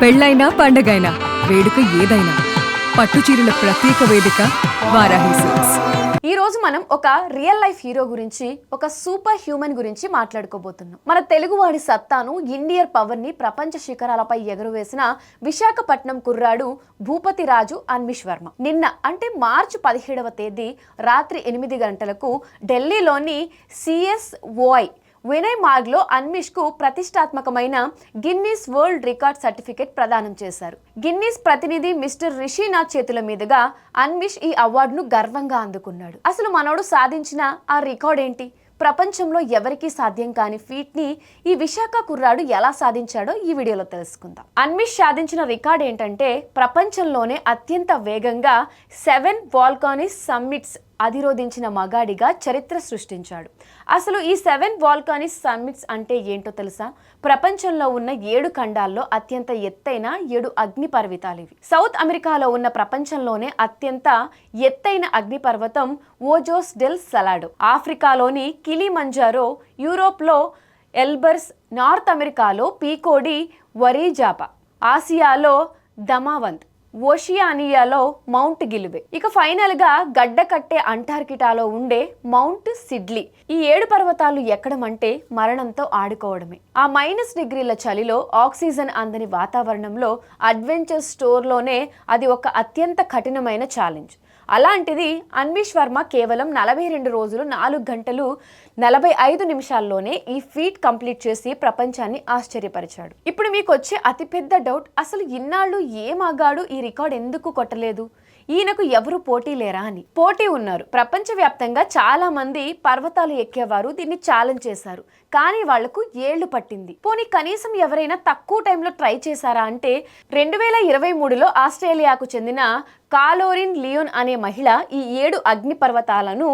పెళ్ళైనా పండగైనా వేడుక ఏదైనా పట్టుచీరల ప్రత్యేక వేదిక వారాహి సిల్క్స్. ఈ రోజు మనం ఒక రియల్ లైఫ్ హీరో గురించి, ఒక సూపర్ హ్యూమన్ గురించి మాట్లాడుకోబోతున్నాం. మన తెలుగువాడి సత్తాను, ఇండియన్ పవర్ ని ప్రపంచ శిఖరాలపై ఎగురవేసిన విశాఖపట్నం కుర్రాడు భూపతి రాజు అన్విష్ వర్మ నిన్న అంటే మార్చి 17వ తేదీ రాత్రి 8 గంటలకు ఢిల్లీలోని CSOI వినయ్ మార్గ్లో అన్విష్ కు ప్రతిష్టాత్మకమైన గిన్నీస్ వరల్డ్ రికార్డ్ సర్టిఫికెట్ ప్రదానం చేశారు. గిన్నీస్ ప్రతినిధి మిస్టర్ రిషినాథ్ చేతుల మీదుగా అన్విష్ ఈ అవార్డును గర్వంగా అందుకున్నాడు. అసలు మనోడు సాధించిన ఆ రికార్డ్ ఏంటి? ప్రపంచంలో ఎవరికీ సాధ్యం కాని ఫీట్ ని ఈ విశాఖ కుర్రాడు ఎలా సాధించాడో ఈ వీడియోలో తెలుసుకుందాం. అన్విష్ సాధించిన రికార్డ్ ఏంటంటే ప్రపంచంలోనే అత్యంత వేగంగా 7 వాల్కానిక్ సమ్మిట్స్ అధిరోధించిన మగాడిగా చరిత్ర సృష్టించాడు. అసలు ఈ 7 వాల్కానిక్ సమ్మిట్స్ అంటే ఏంటో తెలుసా? ప్రపంచంలో ఉన్న 7 ఖండాల్లో అత్యంత ఎత్తైన 7 అగ్ని పర్వతాలు ఇవి. సౌత్ అమెరికాలో ఉన్న ప్రపంచంలోనే అత్యంత ఎత్తైన అగ్ని పర్వతం ఓజోస్ డెల్ సలాడో, ఆఫ్రికాలోని కిలిమంజారో, యూరోప్లో ఎల్బర్స్, నార్త్ అమెరికాలో పీకోడి వరీజాపా, ఆసియాలో దమావంత్, ఓషియానియాలో మౌంట్ గిలిబే, ఇక ఫైనల్ గా గడ్డ కట్టే అంటార్కిటాలో ఉండే మౌంట్ సిడ్లీ. ఈ 7 పర్వతాలు ఎక్కడం అంటే మరణంతో ఆడుకోవడమే. ఆ -డిగ్రీల చలిలో ఆక్సిజన్ అందని వాతావరణంలో అడ్వెంచర్ స్టోర్లోనే అది ఒక అత్యంత కఠినమైన ఛాలెంజ్. అలాంటిది అన్విష్ వర్మ కేవలం 42 రోజులు 4 గంటలు 45 నిమిషాల్లోనే ఈ ఫీట్ కంప్లీట్ చేసి ప్రపంచాన్ని ఆశ్చర్యపరిచాడు. ఇప్పుడు మీకు వచ్చే అతిపెద్ద డౌట్, అసలు ఇన్నాళ్ళు ఏమాగాడు ఈ రికార్డ్ ఎందుకు కొట్టలేదు? ఈయనకు ఎవరు పోటీ లేరా అని. పోటీ ఉన్నారు. ప్రపంచవ్యాప్తంగా చాలా మంది పర్వతాలు ఎక్కేవారు దీన్ని ఛాలెంజ్ చేశారు, కానీ వాళ్లకు ఏళ్లు పట్టింది. పోనీ కనీసం ఎవరైనా తక్కువ టైంలో ట్రై చేశారా అంటే 2023లో ఆస్ట్రేలియాకు చెందిన కాలోరిన్ లియోన్ అనే మహిళ ఈ 7 అగ్ని పర్వతాలను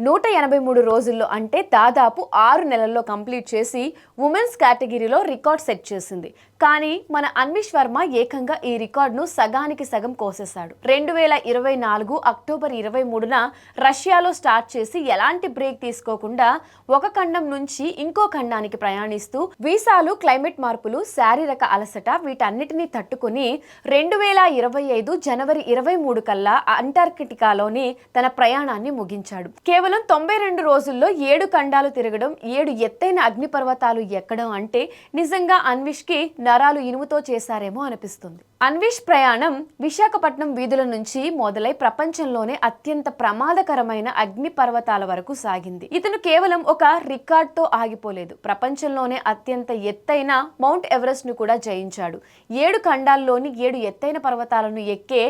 183 రోజుల్లో అంటే దాదాపు 6 నెలల్లో కంప్లీట్ చేసి ఉమెన్స్ కేటగిరీలో రికార్డ్ సెట్ చేసింది. కానీ మన అన్విష్ వర్మ ఏకంగా ఈ రికార్డును సగానికి సగం కోసేశాడు. 2024 అక్టోబర్ 23న రష్యాలో స్టార్ట్ చేసి ఎలాంటి బ్రేక్ తీసుకోకుండా ఒక ఖండం నుంచి ఇంకో ఖండానికి ప్రయాణిస్తూ వీసాలు, క్లైమేట్ మార్పులు, శారీరక అలసట వీటన్నిటినీ తట్టుకుని 2025 జనవరి 23 కల్లా అంటార్కిటికాలోని తన ప్రయాణాన్ని ముగించాడు. కేవలం 92 రోజుల్లో 7 ఖండాలు తిరగడం, 7 ఎత్తైన అగ్నిపర్వతాలు ఎక్కడం అంటే నిజంగా అన్విష్ కి నరాలు ఇనుముతో చేశారేమో అనిపిస్తుంది. అన్విష్ ప్రయాణం విశాఖపట్నం వీధుల నుంచి మొదలై ప్రపంచంలోనే అత్యంత ప్రమాదకరమైన అగ్ని పర్వతాల వరకు సాగింది. ఇతను కేవలం ఒక రికార్డ్ తో ఆగిపోలేదు. ప్రపంచంలోనే అత్యంత ఎత్తైన మౌంట్ ఎవరెస్ట్ ను కూడా జయించాడు. 7 ఖండాల్లోని 7 ఎత్తైన పర్వతాలను ఎక్కే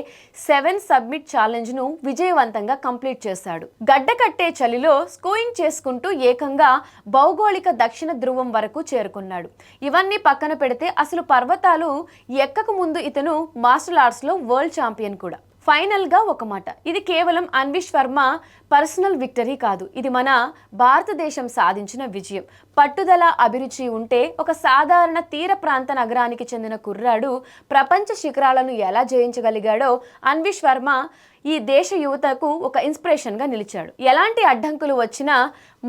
7 సబ్మిట్ ఛాలెంజ్ ను విజయవంతంగా కంప్లీట్ చేశాడు. గడ్డ కట్టే చలిలో స్కూయింగ్ చేసుకుంటూ ఏకంగా భౌగోళిక దక్షిణ ధ్రువం వరకు చేరుకున్నాడు. ఇవన్నీ పక్కన పెడితే అసలు పర్వతాలు ఎక్కక ముందు ఇతను మార్షల్ ఆర్ట్స్ లో వరల్డ్ ఛాంపియన్ కూడా. ఫైనల్ గా ఒక మాట, ఇది కేవలం అన్విష్ వర్మ పర్సనల్ విక్టరీ కాదు, ఇది మన భారతదేశం సాధించిన విజయం. పట్టుదల, అభిరుచి ఉంటే ఒక సాధారణ తీర ప్రాంత నగరానికి చెందిన కుర్రాడు ప్రపంచ శిఖరాలను ఎలా జయించగలిగాడో అన్విష్ వర్మ ఈ దేశ యువతకు ఒక ఇన్స్పిరేషన్ గా నిలిచాడు. ఎలాంటి అడ్డంకులు వచ్చినా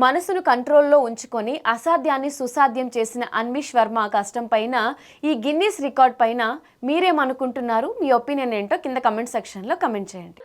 మనసును కంట్రోల్లో ఉంచుకొని అసాధ్యాన్ని సుసాధ్యం చేసిన అన్విష్ వర్మ కష్టం పైన, ఈ గిన్నీస్ రికార్డ్ పైన మీరేమనుకుంటున్నారు? మీ ఒపీనియన్ ఏంటో కింద కమెంట్ సెక్షన్లో కమెంట్ చేయండి.